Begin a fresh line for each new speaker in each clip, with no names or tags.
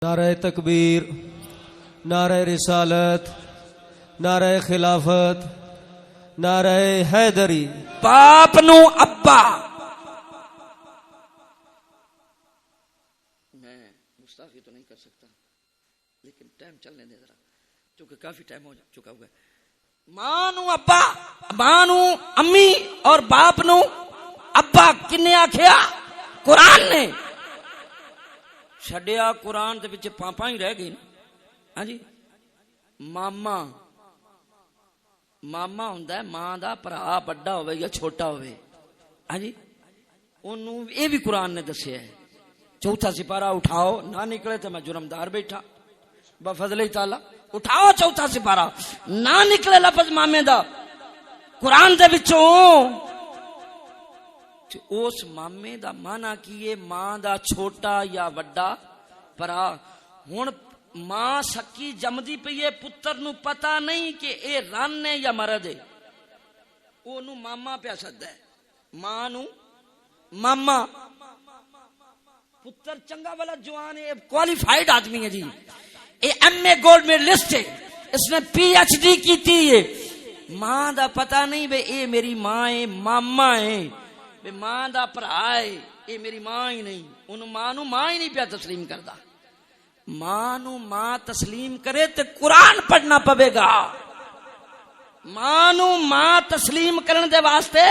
نعرہ تکبیر، نعرہ رسالت، نعرہ خلافت، نعرہ حیدری۔
باپ نو ابا، میں گستاخی تو نہیں کر سکتا لیکن ٹائم چلنے دے ذرا، کیونکہ کافی ٹائم ہو چکا ہوا ہے۔ ماں نو ابا، ماں نو امی اور باپ نو ابا کنے آکھیا؟ قرآن نے چھڈیا۔ قرآن دے وچ پاپا ہی رہ گئے نا۔ ہاں جی، ماما ماما ہوندا ہے ماں دا بھرا، بڑا ہوئے یا چھوٹا ہوئے۔ ہاں جی، انہوں یہ بھی قرآن نے دسیا ہے۔ چوتھا سپارہ اٹھاؤ، نہ نکلے تو میں جرمدار بیٹھا بفضل تعالی۔ اٹھاؤ چوتھا سپارہ، نہ نکلے لفظ مامے دا قرآن دے وچوں، اس مامے دا مانا کیے ماں دا چھوٹا یا وڈا پرا۔ ہن ماں سکی جمدی پئی ہے، پتر نو پتا نہیں کہ اے رن ہے یا مرد ہے، اونوں ماما پیا سددا ہے، ماں نو ماما۔ پتر چنگا والا جوان ہے، کوالیفائڈ آدمی ہے جی، A M a gold medalist ہے، اس نے پی ایچ ڈی کیتی ہے۔ ماں دا پتا نہیں بے اے میری ماں ہے، ماما ہے، بے ماں دا بھرا ہے، اے میری ماں ہی نہیں۔ انہوں ماں نو ماں ہی نہیں پیا تسلیم کردا۔ ماں نو ماں تسلیم کرے تے قرآن پڑھنا پوے گا۔ ماں نو ماں تسلیم کرن دے واسطے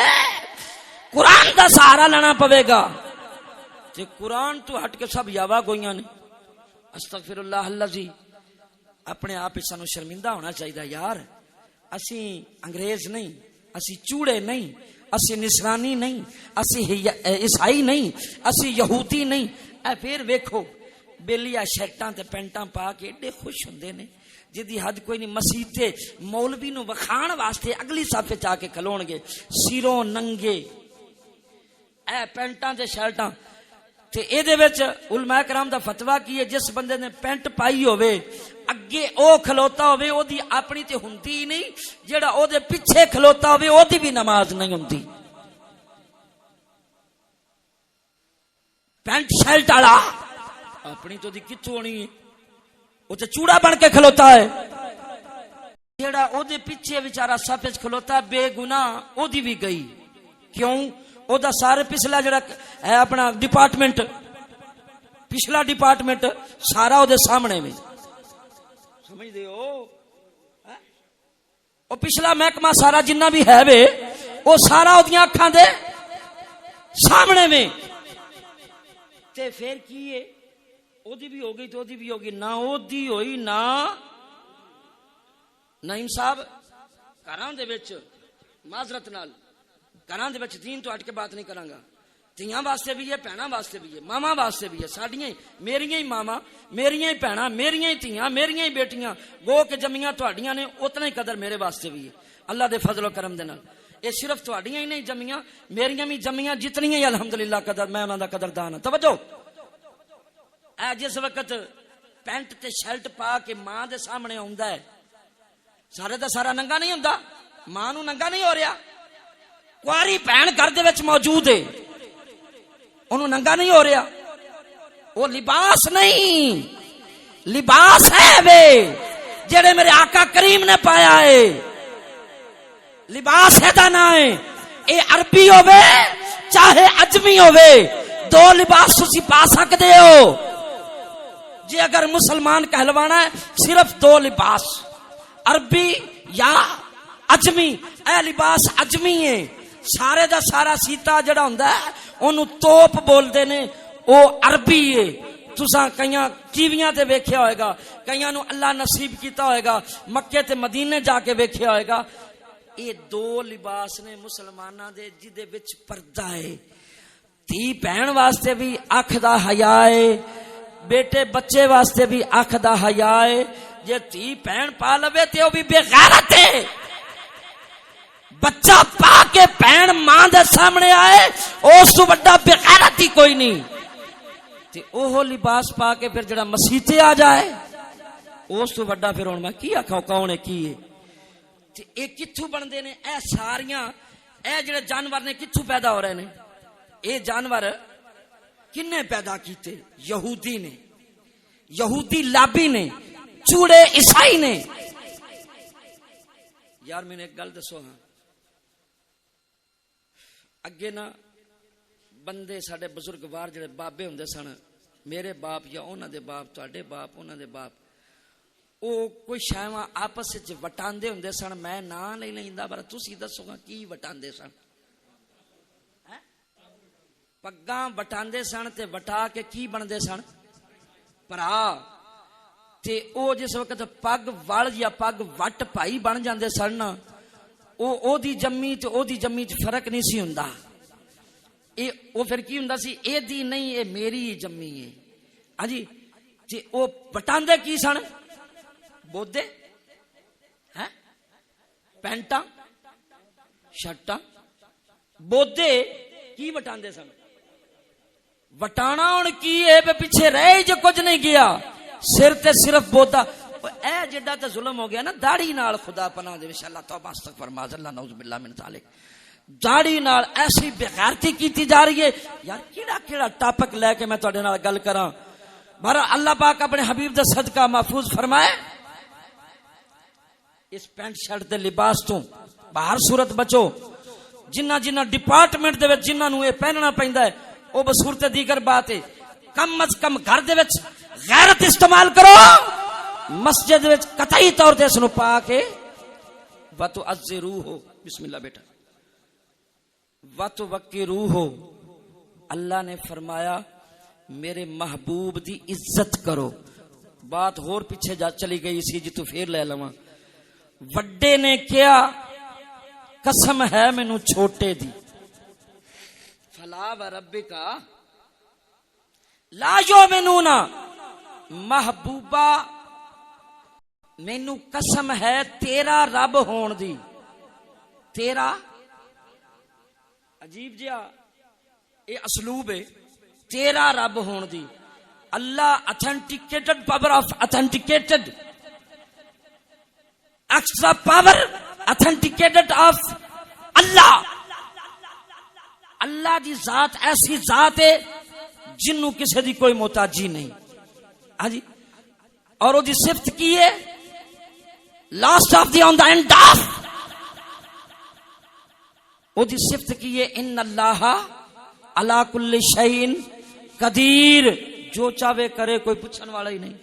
قرآن دا سہارا لینا پوے گا۔ تے قرآن تو ہٹ کے سب یاوا گوئیاں نے۔ استغفر اللہ الذی۔ اپنے آپ ہی سانو شرمندہ ہونا چاہیے یار، اسی انگریز نہیں، اسی چوڑے نہیں، اسی نصرانی نہیں، اسی عیسائی نہیں، اسی یہودی نہیں۔ اے پھر ویکھو بیلیا شرٹاں تے پینٹاں پا کے ایڈے خوش ہوندے نے جدی حد کوئی نہیں۔ مسیح تے مولوی نو وکھان واسطے اگلی صف وچ آ کے کھلون گے سیروں ننگے، اے پینٹاں تے شرٹاں تے اے دے وچ علماء کرام دا فتویٰ کی ہے، جس بندے نے پینٹ پائی ہوے اگے او کھلوتا ہوے او دی اپنی تے ہوندی ہی نہیں، جیڑا او دے پیچھے کھلوتا ہوے او دی بھی نماز نہیں ہوندی۔ پینٹ شرٹ والا اپنی تو دی کتھوں ہونی ہے، وہ تے چوڑا بن کے کھلوتا ہے۔ جیڑا او دے پیچھے بیچارہ صف وچ کھلوتا ہے بے گناہ، او دی بھی گئی۔ کیوں؟ او دا سارے پچھلا جڑا ہے اپنا ڈپارٹمنٹ، پچھلا ڈپارٹمنٹ سارا او دے سامنے میں، سمجھ دے ہو؟ او پچھلا محکمہ سارا جنہ بھی ہے وے او سارا او دیاں اکھاں دے سامنے میں۔ تے پھر کی ہے؟ او دی بھی ہو گئی تو او دی بھی ہوگی، نہ او دی ہوئی نہ نعیم صاحب گھراں دے وچ معذرت نال گھراں دے وچ دین تو ہٹ کے بات نہیں کراں گا، تیاں واسطے بھی ہے، بہناں واسطے بھی ہے، ماما واسطے بھی ہے، ساڈیاں میریاں ہی ماما، میریاں ہی بہناں، میریاں ہی تیاں، میریاں ہی بیٹیاں، گو کہ جمیاں تہاڈیاں نے اتنا ہی قدر میرے واسطے بھی ہے اللہ دے فضل و کرم دے نال۔ اے صرف تہاڈیاں ہی نہیں جمیاں، میریاں بھی جمیاں جتنیاں ہی الحمدللہ قدر، میں انہاں دا قدردان ہاں۔ توجہ، اے جس وقت پینٹ تے شرٹ پا کے ماں دے سامنے ہوندا ہے، سارے دا سارا ننگا نہیں ہوندا، ماں نو ننگا نہیں ہو رہا، کواری بہن گھر دے وچ موجود ہے، انہوں ننگا نہیں ہو رہا، وہ لباس نہیں، لباس ہے وے جڑے میرے آقا کریم نے پایا ہے، لباس ہے دا نا ہے۔ اے عربی ہووے چاہے عجمی ہووے، دو لباس تسی پا سکدے ہو۔ جی اگر مسلمان کہلوانا ہے صرف دو لباس، عربی یا عجمی۔ اے لباس عجمی ہے، سارے دا سارا سیتا جڑا ہوندا ہے اونوں توپ بول دے نے، او عربی ہے۔ تساں کئیاں ٹیویاں تے ویکھیا ہوئے گا، کئیاں نو اللہ نصیب کیتا ہوئے گا مکے تے مدینے جا کے ویکھیا ہوئے گا۔ یہ دو لباس نے مسلماناں دے جدے وچ پردہ ہے۔ تھی بہن واسطے بھی اکھ دا حیا ہے، بیٹے بچے واسطے بھی اکھ دا حیا ہے۔ جے تھی بہن پا لوے تے او بھی بے غیرت ہے۔ بچہ پا کے بہن ماں دے سامنے آئے اس تو بڑا بے غیرت ہی کوئی نہیں۔ تے اوہ لباس پا کے پھر جڑا مسیتے آ جائے اس تو بڑا پھر ہن میں کی آکھاں کون ہے کی ہے۔ تے اے کتھوں بندے نے؟ اے ساریاں اے جڑے جانور نے کتھوں پیدا ہو رہے نے؟ اے جانور کنے پیدا کیتے؟ یہودی نے۔ یہودی لابی نے، چوڑے عیسائی نے. یار میں نے ایک گل دسو ہاں، اگے نا بندے ساڈے بزرگوار جڑے بابے ہوندے سن، میرے باپ یا انہاں دے باپ، تواڈے باپ، انہاں دے باپ، او کوئی شیواں آپس وچ وٹاندے ہوندے سن. میں ناں نہیں لیندا پر تسی دسو گا کی وٹاندے سن؟ پگاں وٹاندے سن تے وٹا کے کی بندے سن؟ بھرا. تے او جس وقت پگ وڑ یا پگ وٹ بھائی بن جاندے سن نا، او دی جمی تے او دی جمی چ فرق نہیں سی ہوندا. او پھر کی ہوندا سی؟ اے دی نہیں اے میری جمی ہے. ہاں جی. تے او وٹاندے کی سن؟ بودے، ہیں پینٹاں شرٹاں، بودے کی وٹاندے سن؟ وٹانا ہن کی ہے پیچھے رہ جو کچھ نہیں گیا، سر تے صرف بودا. اے جڈا تے ظلم ہو گیا نا داڑھی نال، خدا پناہ دے انشاءاللہ توبہ استغفر معاذ اللہ نعوذ باللہ من ذالک. داڑھی نال ایسی بغیرتی کیتی جا رہی ہے. یار کیڑا ٹاپک لے کے میں تواڈے نال گل کراں؟ بہر اللہ پاک اپنے حبیب دا صدقہ محفوظ فرمائے. اس پینٹ شرٹ دے لباس تو باہر صورت بچو. جنہ ڈپارٹمنٹ دے وچ جنہاں نوں اے پہننا پیندا ہے او بصورت دیگر بات ہے. کم از کم گھر دے وچ غیرت استعمال کرو. مسجد وچ قطعی طور تے اس نوں پا کے وتعذروہ، بسم اللہ بیٹا، وتوقروہ. اللہ نے فرمایا میرے محبوب دی عزت کرو. بات ہور پیچھے جا چلی گئی سی جی تو پھر لے لواں. وڈے نے کیا قسم ہے مینوں چھوٹے دی، فلا وربک لا یؤمنون. محبوبہ مینوں قسم ہے تیرا رب ہون دی. تیرا عجیب جہا اے اسلوب ہے، تیرا رب ہون دی. اللہ authenticated power of authenticated extra power authenticated of اللہ. اللہ دی ذات ایسی ذات ہے جنوں کسی دی کوئی محتاجی نہیں. ہاں جی. اور وہ دی صفت کی ہے؟ Last of the on the and of. وہ دی صفت کی ہے ان اللہ علی کل شیء قدیر. جو چاہے کرے، کوئی پوچھن والا ہی نہیں.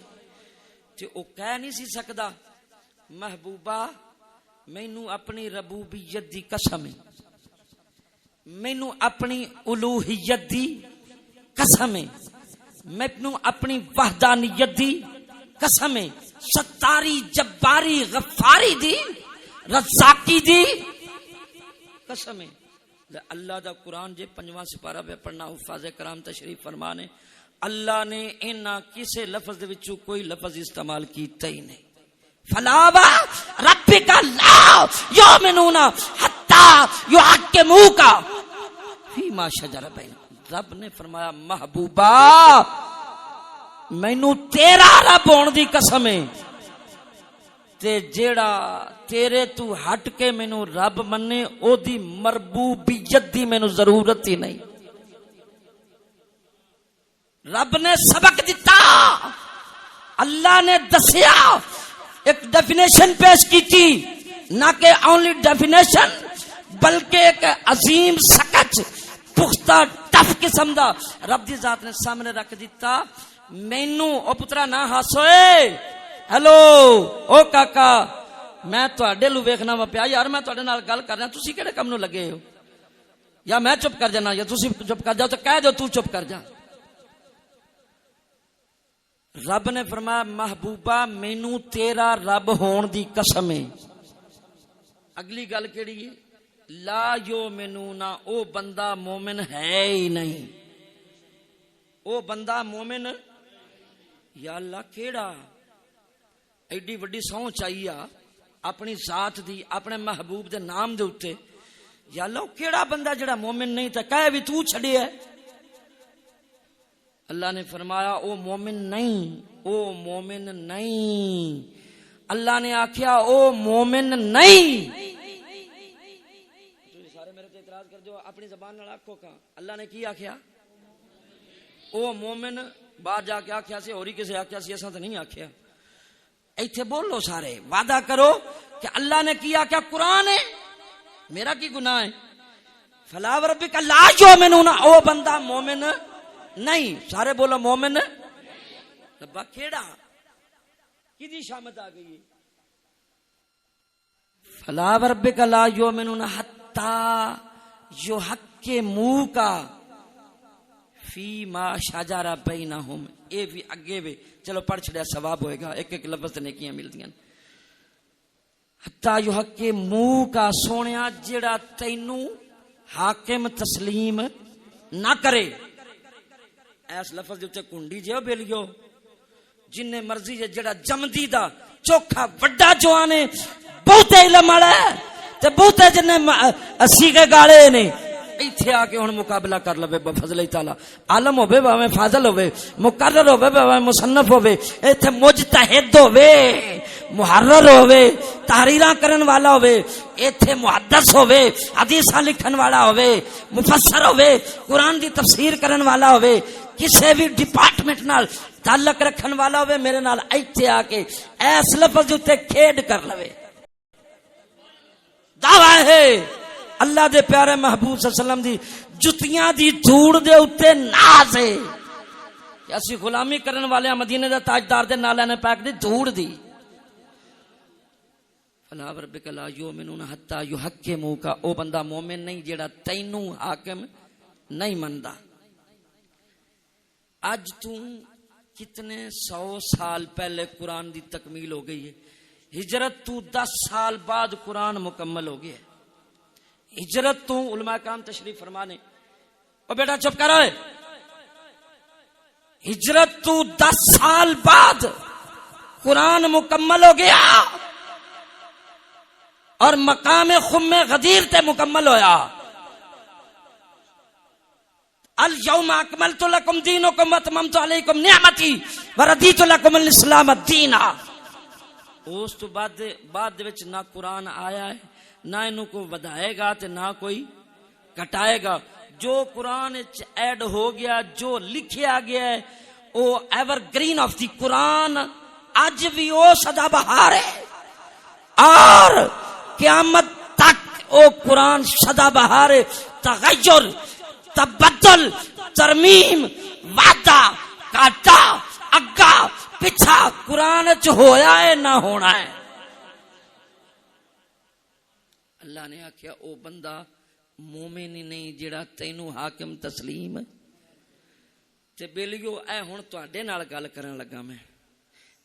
تے او کہہ نہیں سی سکدا محبوبہ مینوں اپنی ربوبیت دی قسم ہے، مینوں اپنی الوہیت دی قسم ہے، مینوں اپنی وحدانیت دی قسم ہے، ستاری جباری غفاری دی رزاقی دی قسم ہے. اللہ دا قرآن جے 5واں سپارہ پہ پڑھنا حفاظ کرام تشریف فرمانے، اللہ نے انہاں کسے لفظ دے وچوں کوئی لفظ استعمال کیتا ہی نہیں. فلا ربک لا یؤمنون حتی یحکموک فیما شجر بینہم. رب نے فرمایا محبوبہ مینوں تیرا رب ہون دی قسم ہے، تے جیڑا تیرے تو ہٹ کے مینوں رب منے او دی مربوبیت دی مینوں ضرورت ہی نہیں. رب نے سبق دیتا، اللہ نے دسیا، ایک ڈیفینیشن پیش کی تھی، نہ کہ اونلی ڈیفینیشن بلکہ ایک عظیم سکچ پختہ ٹف قسم دا رب دی ذات نے سامنے رکھ دیتا. مینوں او پترا نہ ہاسوئے، ہیلو او کاکا میں تواڈے لو ویکھنا وا پیا. یار میں تواڈے نال گل کر رہا، تسی کیڑے کم نو لگے ہو؟ یا میں چپ کر جانا یا تسی چپ کر جاؤ؟ تو کہہ دو تو چپ کر جا. رب نے فرمایا محبوبہ مینوں تیرا رب ہون دی قسم ہے. اگلی گل کیڑی ہے؟ لا یؤمنون. او بندہ مومن ہے ہی نہیں. او بندہ مومن، یا اللہ کیڑا ایڈی وڈی سہوں چاہیے اپنی ذات دی، اپنے محبوب دے نام دے اوتے. یا اللہ کیڑا بندہ جڑا مومن نہیں تے کہے بھی تو چھڑے ہے. اللہ نے فرمایا او مومن نہیں، او مومن نہیں. اللہ نے آکھیا او مومن نہیں. سارے میرے تے اعتراض کر جو اپنی زبان نال آکھو کا. اللہ نے کی آکھیا؟ او مومن باہر جا کے آخیا سی اور ہی کسی آخیا سی ایسا تو نہیں آخیا ایتھے بولو سارے وعدہ کرو کہ اللہ نے کیا کیا قرآن ہے میرا کی گناہ ہے فلا وربک لا یؤمنون او بندہ مومن نہیں سارے بولو مومن ربا کیڑا کدی شامت آ گئی فلا وربک لا یؤمنون حتی یحکموک فی ما شجر بینہم اے بھی اگے بھی چلو پڑھ چھڑیا ثواب ہوئے گا ایک ایک لفظ نیکیاں ملدیاں حتی یحکموک سونیا جڑا تینوں حاکم تسلیم نہ کرے ایس لفظ دے کنڈی جے بیلیو جن مرضی جڑا جمدی دا چوکھا وڈا جوانے بہتے علم والا ہے تے بہتے جن سیگے گالے نے ایتھے آ کے ہن مقابلہ کر لوے بفضل تعالی عالم ہوے باویں فاضل ہوے مقرر ہوے باویں مصنف ہوے ایتھے مجتہد ہوے محرر ہوے تحریراں کرن والا ہوے ایتھے محدث ہوے حدیثاں لکھن والا ہوے مفسر ہوے قرآن دی تفسیر کرن والا ہوے کسے بھی ڈپارٹمنٹ نال تعلق رکھن والا ہوے میرے نال ایتھے آ کے ایس لفظ تے کھیڈ کر لوے دعویٰ ہے اللہ دے پیارے محبوب صلی اللہ علیہ وسلم دی جتیاں دی دھوڑ دے اتے ناز ہے کہ اسی غلامی کرن والے مدینے دا تاجدار دے نالے نے پاک دی دھوڑ دی فلا وربک لا یؤمنون حتی یحکموک او بندہ مومن نہیں جیڑا تینوں حاکم نہیں مندا آج تو کتنے 100 سال پہلے قرآن دی تکمیل ہو گئی ہے ہجرت تو 10 سال بعد قرآن مکمل ہو گیا ہے ہجرت تو علماء کرام تشریف فرمانے او بیٹا چپ کرو ہجرت تو 10 سال بعد قرآن مکمل ہو گیا اور مقام خم غدیر تے مکمل ہویا الیوم اکملت لکم دینکم واتممت علیکم نعمتی وردیت لکم الاسلام دینا اس تو بعد دے وچ نہ قرآن آیا ہے نہ انہوں کو ودائے گا تے نہ کوئی کٹائے گا جو قرآن ایڈ ہو گیا جو لکھیا گیا ہے او ایور گرین آف دی قرآن آج بھی او سدا بہار ہے اور قیامت تک او قرآن سدا بہار ہے تغیر تبدل ترمیم وعدہ کاٹا اگا پچھا قرآن چ ہویا ہے نہ ہونا ہے اللہ نے آکھیا او بندہ مومن ہی نہیں جڑا تینوں حاکم تسلیم تے بیلیو اے ہن تواڈے نال گل کرن لگا میں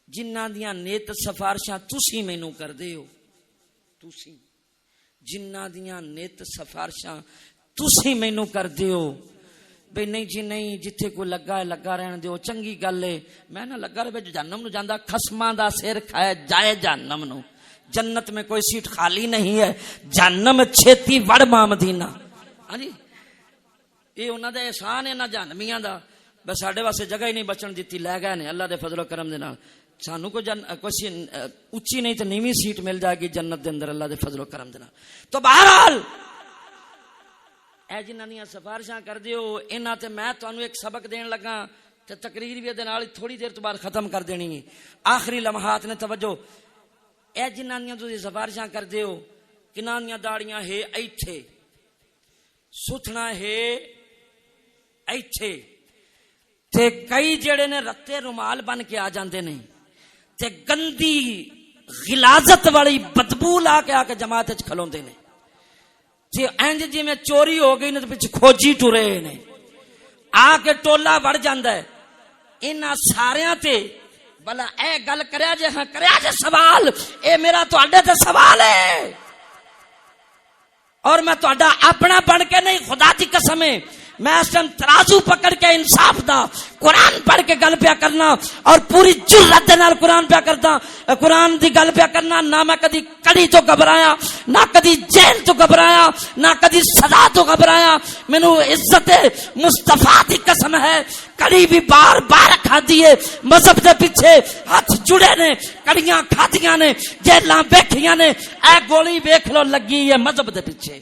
جنہاں دیاں نیت سفارشاں تسی مینوں کردے ہو تسی جنہاں دیاں نیت سفارشاں تسی مینوں کردے ہو بے نہیں جی نہیں جتھے کوئی لگا ہے لگا رہن دیو چنگی گل ہے میں نہ لگا رہے جہنم نو جاندا خصماں دا سر کھائے جائے جہنم نو جنت میں کوئی سیٹ خالی نہیں ہے جہنم چھتی وڑ ماں مدینہ ہاں جی یہ انہاں دا احسان ہے نہ جہنمیاں دا بس ساڈے واسطے جگہ ہی نہیں بچن دتی لے گئے نے اللہ دے فضل و کرم دے نال سانو کوئی اچھی نہیں تے نیویں سیٹ مل جائے گی جنت دے اندر اللہ دے فضل و کرم دے نال تو بہرحال اے جنہاں دیاں سفارشاں کر دیو انہاں تے میں تانوں ایک سبق دین لگا تے تقریر بھی دے نال تھوڑی دیر تو بعد ختم کر دینی ہے آخری لمحات نے توجہ اے جنہاں دیاں تسی سفارشاں کر دیو کناں دیاں داڑیاں ہے ایتھے سوتھنا ہے ایتھے تے کئی جڑے نے رتے رومال بن کے آ جاندے نے تے گندی غلاظت والی بدبو لا کے جماعت وچ کھلوندے نے جی اینج جی میں چوری ہو گئی نے تو پیچھے کھوجی ٹرے نے آ کے ٹولا بڑھ جاندا ہے انہاں ساریاں تے بلا اے گل کریا جے ہاں کریا جے سوال اے میرا تواڈے تے سوال ہے اور میں تواڈا اپنا بن کے نہیں خدا دی قسم ہے میں اس ٹائم ترازو پکڑ کے انصاف دا قرآن پڑھ کے گل پیا کرنا اور پوری جرت دے نال قرآن پیا کردا قرآن دی گل پیا کرنا نہ میں کدی کڑی تو گھبرایا نہ کدی جیل تو گھبرایا نہ کدی سزا تو گھبرایا مینوں عزت مصطفیٰ دی قسم ہے کڑی بھی بار بار کھادی ہے مذہب دے پیچھے ہاتھ جڑے نے کڑیاں کھادیاں نے جیلاں بیٹھیاں نے اے گولی ویکھ لو لگی ہے مذہب دے پیچھے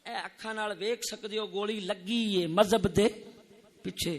اکھاں نال ویکھ سکدے ہو گولی لگی ہے مذہب دے پیچھے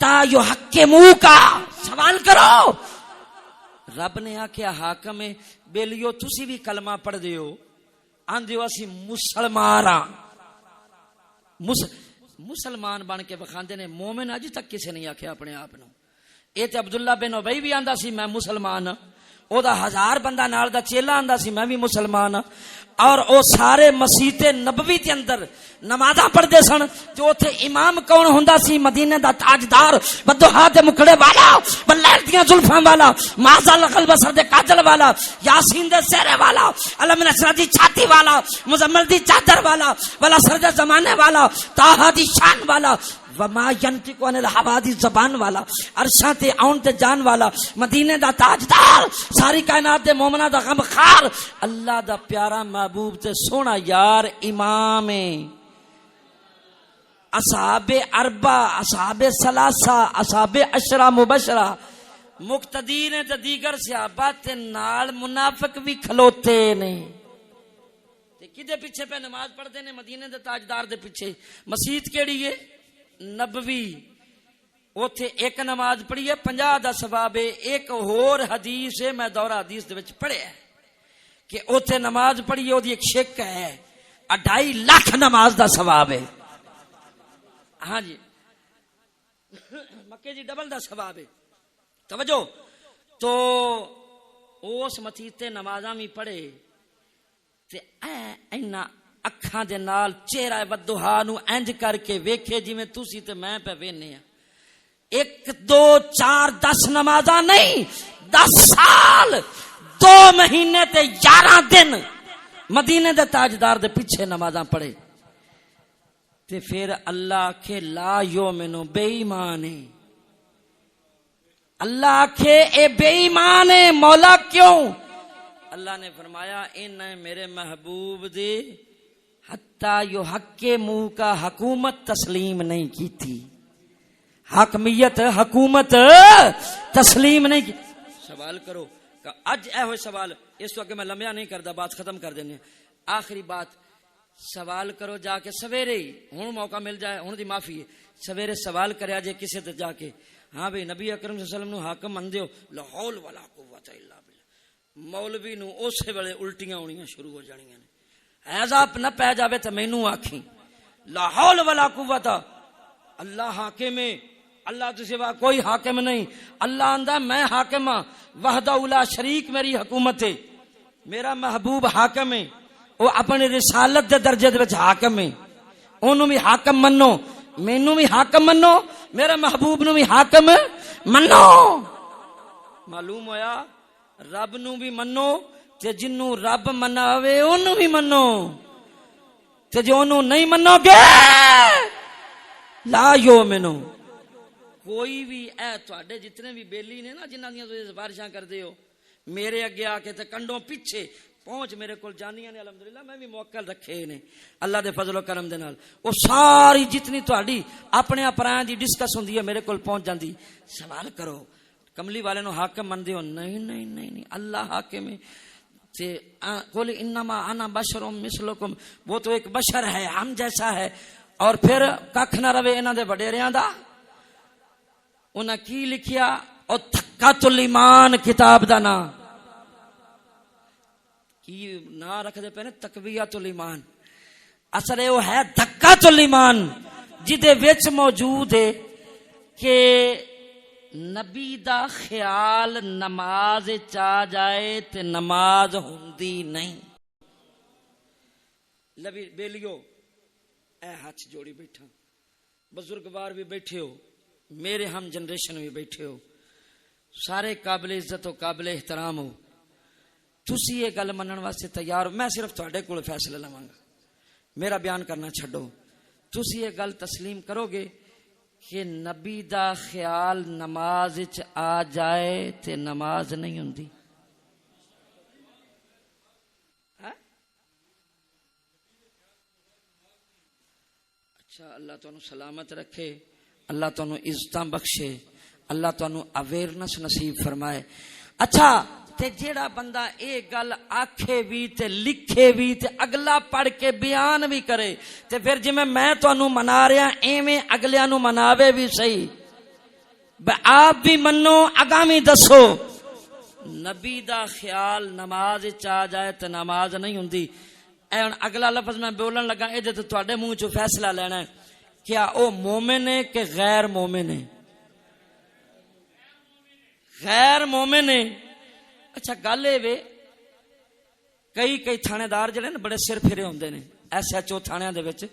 حتی یحکموکا، سوال کرو. رب نے آخیا حاکم ہے بیلیو تسی بھی کلمہ پڑھ دیو آندے ہو اسی مسلمان ہاں. مسلمان بن کے بخاندے نے. مومن اج تک کسی نہیں آخیا اپنے آپ نو. یہ تے عبداللہ بن ابی بھی آندا سی میں مسلمان ہاں، او دا 1000 بندہ نال دا چیلا آندا سی میں بھی مسلمان ہاں. اور او سارے مسجد نبوی دے اندر نمازاں پڑھدے سن. تے اوتھے امام کون ہوندا سی؟ مدینے دا تاجدار، بدوہا دے مکڑے والا، بلیر دیاں زلفاں والا، مازال البصر دے کاجل والا، یاسین دے سہرے والا، علم نصرہ دی چھاتی والا، مزمل دی چادر والا، والا سر دے زمانے والا، طٰہٰ دی شان والا، وما ینطق عن الہوا دی زبان والا، عرشاں تے آن تے جان والا، مدینے دا تاجدار، ساری کائنات دے مومناں دا غمخار، اللہ دا پیارا محبوب تے سونا یار امام ہے. اصحاب اربع، اصحاب ثلاثہ، اصحاب عشرہ مبشرہ، مقتدی نے تے دیگر صحابہ تے نال منافق بھی کھلوتے نے. تے کدے پیچھے پہ نماز پڑھتے نے؟ مدینے دے تاجدار دے پیچھے. مسجد کیڑی ہے؟ نبوی. اوتھے ایک نماز پڑھی ہے 50 دا ثواب ہے. ایک اور حدیث ہے میں دورہ حدیث دے وچ پڑھیا ہے کہ اوتھے نماز پڑھی ہے اودی ایک شک ہے 2.5 لاکھ نماز دا ثواب ہے. ہاں جی مکے جی ڈبل دا ثواب ہے. توجہ. تو اس مسجد نمازاں بھی پڑھے تے اینا اکھاں دے نال چہرہ ودوہا نو انج کر کے ویکھے جویں تسی تے میں پہ وینے ہیں. 1 2 4 10 نمازاں نہیں، 10 سال 2 مہینے تے 11 دن مدینے دے تاجدار دے پیچھے نمازاں پڑھے. تے پھر اللہ کے لا یومنو بے ایمان ہے. اللہ کے اے بے ایمان ہے. مولا کیوں؟ اللہ نے فرمایا ان میرے محبوب دے حتی یحکموکا حکومت تسلیم نہیں کی تھی. حاکمیت حکومت تسلیم نہیں کی. سوال کرو اج اے ہوئے سوال. اس وقت میں لمبیا نہیں کردا، بات ختم کر دینے. آخری بات سوال کرو جا کے سویرے ہی. ہوں موقع مل جائے، ہوں دی معافی ہے. سویرے سوال کریا جے کسے تے جا کے، ہاں بھئی نبی اکرم صلی اللہ علیہ وسلم نو حاکم مندے ہو، لا حول ولا قوت الا باللہ. مولوی نو اسی ویلے الٹیاں ہونیاں شروع ہو جانیاں نے. عذاب نہ پہ جاوے تے مینوں آکھیں لا حول ولا قوت. اللہ حاکم ہے، اللہ تو سوا کوئی حاکم نہیں. اللہ آندا میں حاکم ہاں، وحدہ لا شریک میری حکومت ہے. میرا محبوب حاکم ہے، وہ اپنی رسالت دے درجے دے وچ حاکم ہے. اونوں بھی حاکم منو، مینوں بھی حاکم منو، میرے محبوب نو بھی حاکم منو. معلوم ہویا رب نو بھی منو تے جنوں رب مناوے اونوں بھی منو. تے جو اونوں نہیں منو گے لا یومنو. کوئی بھی اے تواڈے جتنے بھی بیلی نے نا جنہاں دیاں تسی سفارشاں کردے ہو، میرے اگے آ کے تے کنڈوں پیچھے پہنچ میرے کول جانیاں نے. الحمدللہ میں بھی موکل رکھے نے اللہ دے فضل و کرم دے نال. او ساری جتنی تہاڈی اپنے اپرائیں دی ڈسکس ہوندی ہے میرے کول پہنچ جاندی. سوال کرو کملی والے نو حاکم مندے ہو؟ نہیں نہیں نہیں نہیں، اللہ حاکم ہے. تے قل انما انا بشر مثلکم، وہ تو ایک بشر ہے ہم جیسا ہے. اور پھر ککھ نہ رہے انہاں دے وڈیریاں دا. انہاں کی لکھیا؟ او تھکۃ الایمان کتاب دا نام کی نا رکھ دے پہنے تقویت الایمان. اصل وہ ہے دھکت الایمان جدے وچ موجود ہے کہ نبی دا خیال نماز چا جائے تے نماز ہوندی نہیں. لبی بیلیو اے ہاتھ جوڑی بیٹھا، بزرگوار بھی بیٹھے ہو، میرے ہم جنریشن بھی بیٹھے ہو، سارے قابل عزت و قابل احترام ہو. تسی یہ گل منن واسطے تیار ہو؟ میں صرف تواڈے کول فیصلہ لواں گا، میرا بیان کرنا چھڈو. تسی یہ گل تسلیم کرو گے کہ نبی دا خیال نماز وچ آ جائے تے نماز نہیں ہوندی؟ اچھا، اللہ تانوں سلامت رکھے، اللہ تانوں عزتاں بخشے، اللہ تانوں اویئرنس نصیب فرمائے. اچھا تے جیڑا بندہ اے گل آکھے بھی تے لکھے بھی تے اگلا پڑھ کے بیان بھی کرے تے پھر جی میں تانوں منا رہا ایویں اگلیاں نو مناوے بھی صحیح. آپ بھی منو اگامی دسو نبی دا خیال نماز چا جائے تو نماز نہیں ہوندی. اے ہن اگلا لفظ میں بولن لگا اے تے تواڈے منہ چوں فیصلہ لینا ہے کیا او مومن ہے کہ غیر مومن ہے؟ غیر مومن ہے. اچھا گل اے وے کئی تھانے دار جڑے نا بڑے سر پھرے ہوندے نے ایس ایچ او تھانیاں دے وچ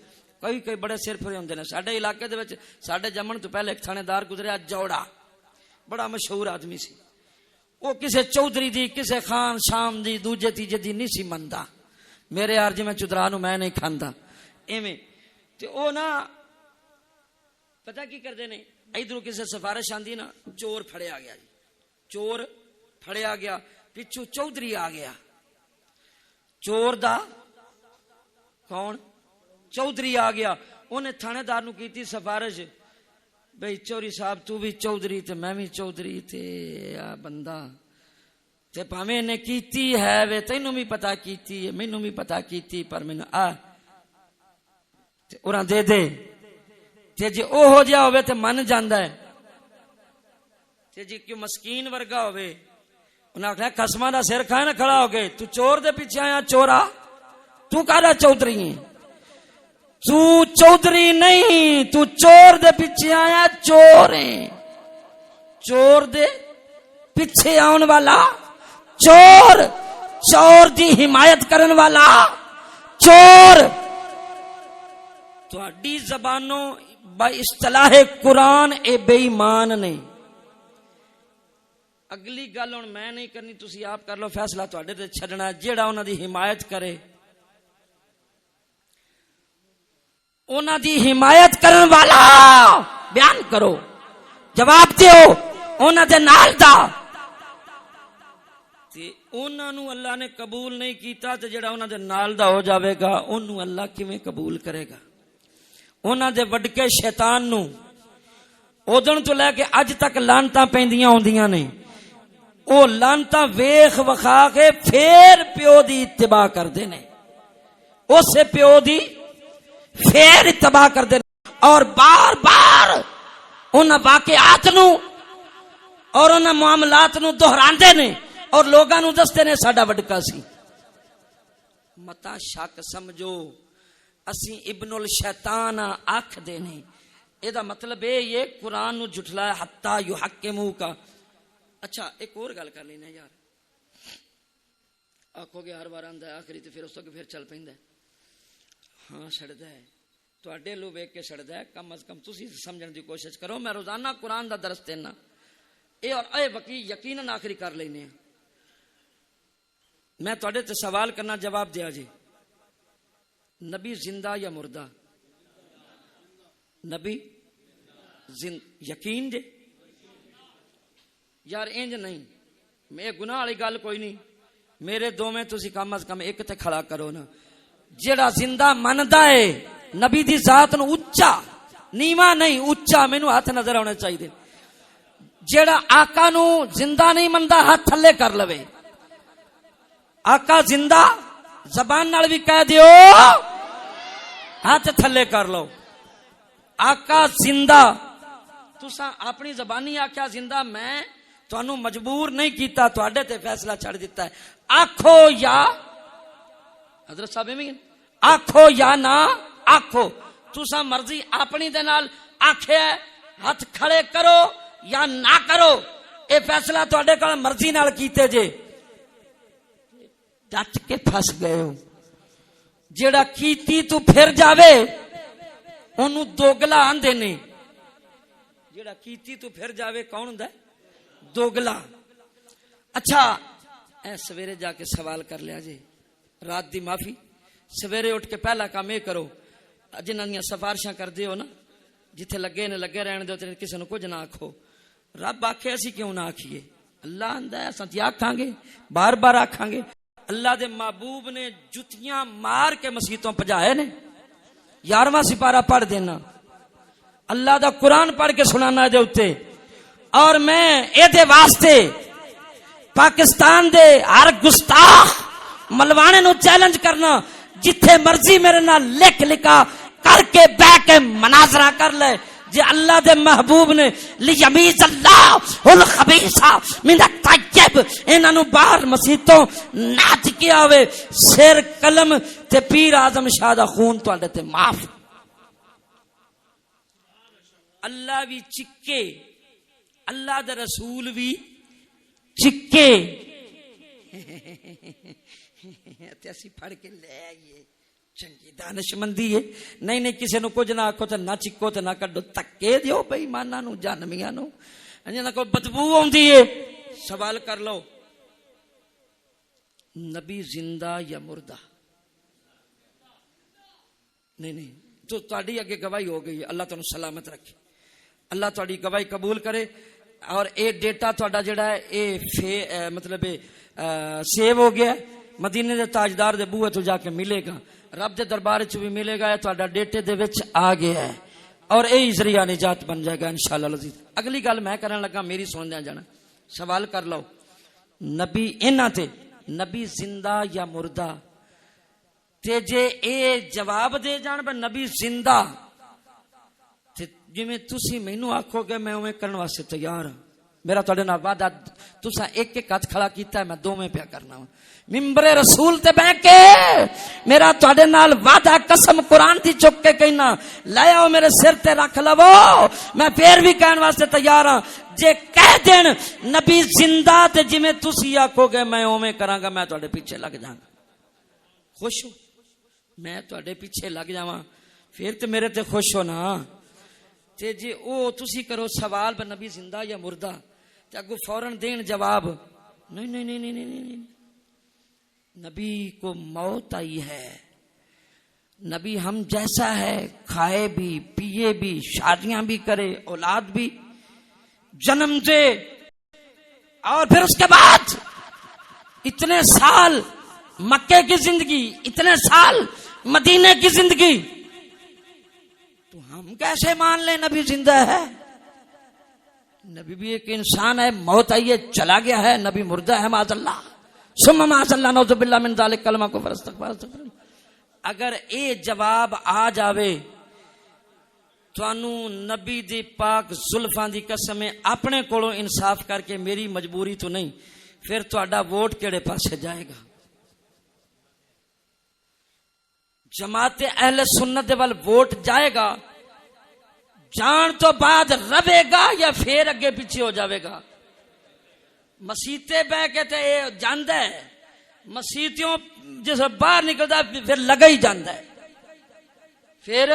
کئی بڑے سر پھرے ہوندے نے. ساڈے علاقے دے وچ ساڈے جمن تو پہلے ایک تھانے دار گزریا جوڑا بڑا مشہور آدمی سی. وہ کسے چودھری دی کسے خان شام دی دوجے تیجے دی نہیں سی مندا. میرے یار جی میں چدرا نو میں نہیں کھاندا ایویں تے او نا پتہ کی کردے نے ادھروں کسے سفارش آندی نا چور پھڑیا گیا جی چور پھڑیا گیا پچھو چودھری آ گیا چور دا کون چودھری آ گیا انہیں تھانے دار نو کیتی سفارش بھئی چوری صاحب تو بھی چودھری تے میں بھی چودھری تے آ بندہ تے پاویں نے کیتی ہے وے تینوں بھی پتہ کیتی ہے مینوں بھی پتہ کیتی پر مینوں آ تے اوراں دے دے تے جے او ہو جا ہوے تے من جاندا ہے تے جی کیوں مسکین ورگا ہوے انہاں آکھیا قسماں دا سر کھائے نہ کھڑا ہو گئے تو چور دے پیچھے آیا چورا تو کہدا چودھری ہے تو چودھری نہیں تو چور دے پیچھے آیا چور ہے چور دے پیچھے آن والا چور چور دی حمایت کرن والا چور تہاڈی زبانوں با اصطلاح قرآن اے بے ایمان نے. اگلی گل ہن میں نہیں کرنی تسی آپ کر لو فیصلہ تہاڈے تے چھڈنا جیڑا انہاں دی حمایت کرے انہاں دی حمایت کرن والا بیان کرو جواب دیو انہاں دے نال دا تے انہاں نو اللہ نے قبول نہیں کیتا تے جڑا انہاں دے نال دا ہو جاوے گا اونوں اللہ کیویں قبول کرے گا؟ انہاں دے وڈکے شیطان نو اودن تو لے کے اج تک لعنتاں پیندیاں ہوندیاں نے او لعنتاں ویکھ وکھا کے پھر پیو دی اتباع کردے نے اسے پیو دی پھر اتباع کردے نے اور بار بار انہاں واقعات نو اور انہاں معاملات نو دہراندے نے اور لوگاں نو دستے نے ساڈا وڈکا سی. متا شک سمجھو اسی ابن الشیطان آکھ دے نے اے دا مطلب یہ قرآن نو جھٹلایا حتی یحکمو کا. اچھا ایک اور گل کر لینا یار آکھو گے ہر بار آندا ہے آخری تے پھر اس تو پھر چل پیندا ہے ہاں سڑدا ہے تواڈے لو ویکھ کے سڑدا ہے کم از کم تسی سمجھن دی کوشش کرو. میں روزانہ قرآن دا درس دینا اے اور اے وقی یقیناً آخری کر لینے میں تواڈے تے سوال کرنا جواب دیا جی نبی زندہ یا مردہ؟ نبی یقین جے یار انج نہیں میں گناہ والی گل کوئی نہیں میرے دو میں تسی کم از کم ایک تے کھڑا کرو نا جیڑا زندہ مندا ہے نبی دی ذات نو اچا نیواں نہیں اچا مینوں ہاتھ نظر آنے چاہیے. جیڑا آقا نو زندہ نہیں مندا ہاتھ تھلے کر لوے. آقا زندہ زبان نال بھی کہہ دیو ہاتھ تھلے کر لو. آقا زندہ تساں اپنی زبانی آکھیا زندہ میں تانوں مجبور نہیں کیتا تواڈے تے فیصلہ چھڑ دیتا ہے. آکھو یا حضرت صاحب میں آکھو یا نہ آکھو تساں مرضی اپنی دے نال آکھیا ہاتھ کھڑے کرو یا نہ کرو اے فیصلہ تواڈے کول مرضی نال کیتے جے ڈٹ کے پھس گئے ہو. جیڑا کیتی تو پھر جاوے انہوں دوگلا آندے نے. جیڑا کیتی تو پھر جاوے کون ہوندا ہے؟ دوگلا. اچھا اے سویرے جا کے سوال کر لیا جی رات دی معافی سویرے اٹھ کے پہلا کام یہ کرو جنہاں دیاں سفارشاں کر دیو نا جتھے لگے نے لگے رہن دیو تے کسے نو کچھ نہ آکھو. رب آکھے اسی کیوں نہ آکھیے؟ اللہ آندا ہے اساں تے آکھاں گے بار بار آکھاں گے. اللہ دے محبوب نے جتیاں مار کے مسیتوں پجائے نے. 11واں سپارہ پڑھ دینا اللہ دا قرآن پڑھ کے سنانا دے اتے. اور میں اے دے واسطے پاکستان دے ہر گستاخ ملوانے نو چیلنج کرنا جتھے مرضی میرے نال لکھ لکھا کر کے بہ کے مناظرہ کر لے جے اللہ دے محبوب نے لیمیز اللہ الخبیث من الطیب انہاں نو باہر مسیتوں ناچ کے آوے سر قلم تے پیر اعظم شاہ دا خون تواڈے تے معاف. اللہ بھی چکے اللہ دے رسول بھی چکے تے اسی پڑھ کے لے آئیے چنگی دانش مندی ہے. نہیں کسی نو کچھ نہ آکھو تے نہ چکو تے نہ کڈو تکے دیو بے ایماناں نو جہنمیاں نو انہاں کو بدبو اوندی ہے. سوال کر لو نبی زندہ یا مردہ؟ نہیں تو تہاڈی اگے گواہی ہو گئی ہے. اللہ تانوں سلامت رکھے, اللہ تہاڈی گواہی قبول کرے. اور اے ڈیٹا تہاڈا جڑا ہے اے مطلب سیو ہو گیا, مدینے دے تاجدار دے بوئے تو جا کے ملے گا, رب دے دربار چ بھی ملے گا, تہاڈا ڈیٹے دے وچ آ گیا ہے اور اے ذریعہ نجات بن جائے گا انشاءاللہ العزیز. اگلی گل میں کرن لگا, میری سن دیا جانا. سوال کر لو نبی انہاں تے نبی زندہ یا مردہ, تے جے اے جواب دے جان بے نبی زندہ تے جویں تسی مینوں آکھو گے میں اوویں کرن واسطے تیار ہاں. میرا تہاڈے نال وعدہ, تساں ایک ایک ہاتھ کھڑا کیتا ہے, میں دوویں پیا کرنا وا ممبر رسول تے بیٹھ کے. میرا تہاڈے نال وعدہ قسم قرآن دی چک کے کہنا, لے آؤ میرے سر تے رکھ لو, میں پھر بھی کہن واسطے تیار ہاں. جے کہہ دین نبی زندہ تے جویں تسی آکھو گے میں اوویں کراں گا, میں تہاڈے پیچھے لگ جاں گا. خوش ہو میں تہاڈے پیچھے لگ جاواں پھر تے میرے تے خوش ہو نا. تے جے او تسی کرو سوال بے نبی زندہ یا مردہ تے اگوں فوراً دین جواب نہیں, نبی کو موت آئی ہے, نبی ہم جیسا ہے, کھائے بھی پیے بھی شادیاں بھی کرے, اولاد بھی جنم دے, اور پھر اس کے بعد اتنے سال مکے کی زندگی, اتنے سال مدینے کی زندگی, تو ہم کیسے مان لیں نبی زندہ ہے؟ نبی بھی ایک انسان ہے, موت آئی ہے چلا گیا ہے, نبی مردہ ہے معاذ اللہ ثم معاذ اللہ نعوذ باللہ من ذالک کلمہ کو فرستغفر. اگر اے جواب آ جاوے توانوں نبی دی پاک زلفاں دی قسم اپنے کولوں انصاف کر کے, میری مجبوری تو نہیں, پھر تہاڈا ووٹ کیڑے پاسے جائے گا؟ جماعت اہل سنت دے ول ووٹ جائے گا, جان تو بعد رہے گا یا پھر اگے پیچھے ہو جاوے گا؟ مسیتے بہ کے تے جاندا ہے, مسیتیوں جس باہر نکلدا پھر لگا ہی جاندا ہے, پھر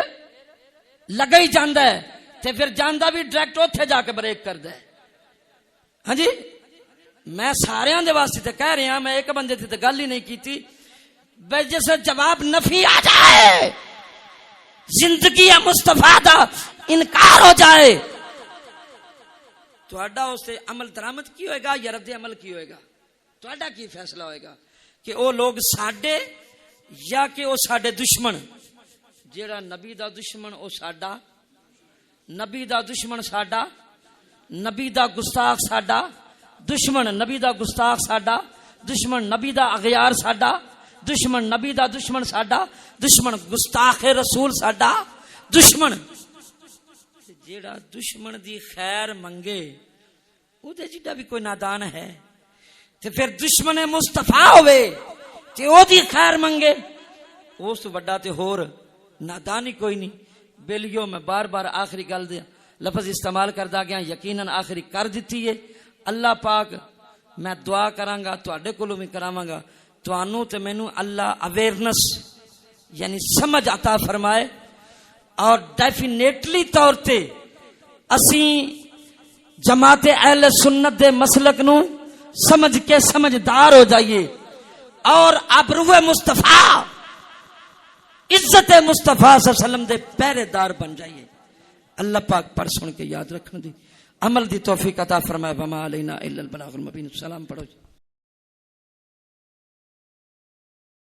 لگا ہی جاندا ہے, تے پھر جاندا بھی ڈائریکٹ اوتھے جا کے بریک کردا ہے. ہاں جی, میں ساریاں دے واسطے تے کہہ رہا, میں ایک بندے تے گل ہی نہیں کیتی. بے جیسے جواب نفی آ جائے, زندگی مصطفیٰ دا انکار ہو جائے, تہاڈا اس سے عمل درآمد کی ہوئے گا یا رد عمل کی ہوئے گا؟ تہاڈا کی فیصلہ ہوئے گا کہ او لوگ ساڈے یا کہ او ساڈے دشمن؟ جیڑا نبی دا دشمن او ساڈا, نبی دا دشمن ساڈا, نبی دا گستاخ ساڈا دشمن, نبی دا گستاخ ساڈا دشمن, نبی دا اغیار ساڈا دشمن, نبی دا دشمن ساڈا دشمن, گستاخ رسول ساڈا دشمن. جیڑا دشمن دی خیر منگے او دے جڑا بھی کوئی نادان ہے, تے پھر دشمن مصطفیٰ ہوئے تے او دی خیر منگے, اس تو بڑا تے ہور نادانی کوئی نہیں. بیلیو میں بار بار آخری گل دے لفظ استعمال کردا گیا, یقیناً آخری کر دیتی ہے. اللہ پاک میں دعا کراں گا, تواڈے کولوں بھی کراواں گا, توانوں تے مینوں اللہ اویئرنس یعنی سمجھ عطا فرمائے, اور ڈیفینیٹلی طور تے اسیں جماعت اہل سنت دے مسلک نو سمجھ کے سمجھدار ہو جائیے, اور ابرو مصطفیٰ عزت مصطفیٰ صلی اللہ علیہ وسلم دے پہرے دار بن جائیے. اللہ پاک پڑھ سن کے یاد رکھن دی عمل دی توفیق عطا فرمائے. وما علینا الا البلاغ المبین. سلام پڑھو جی.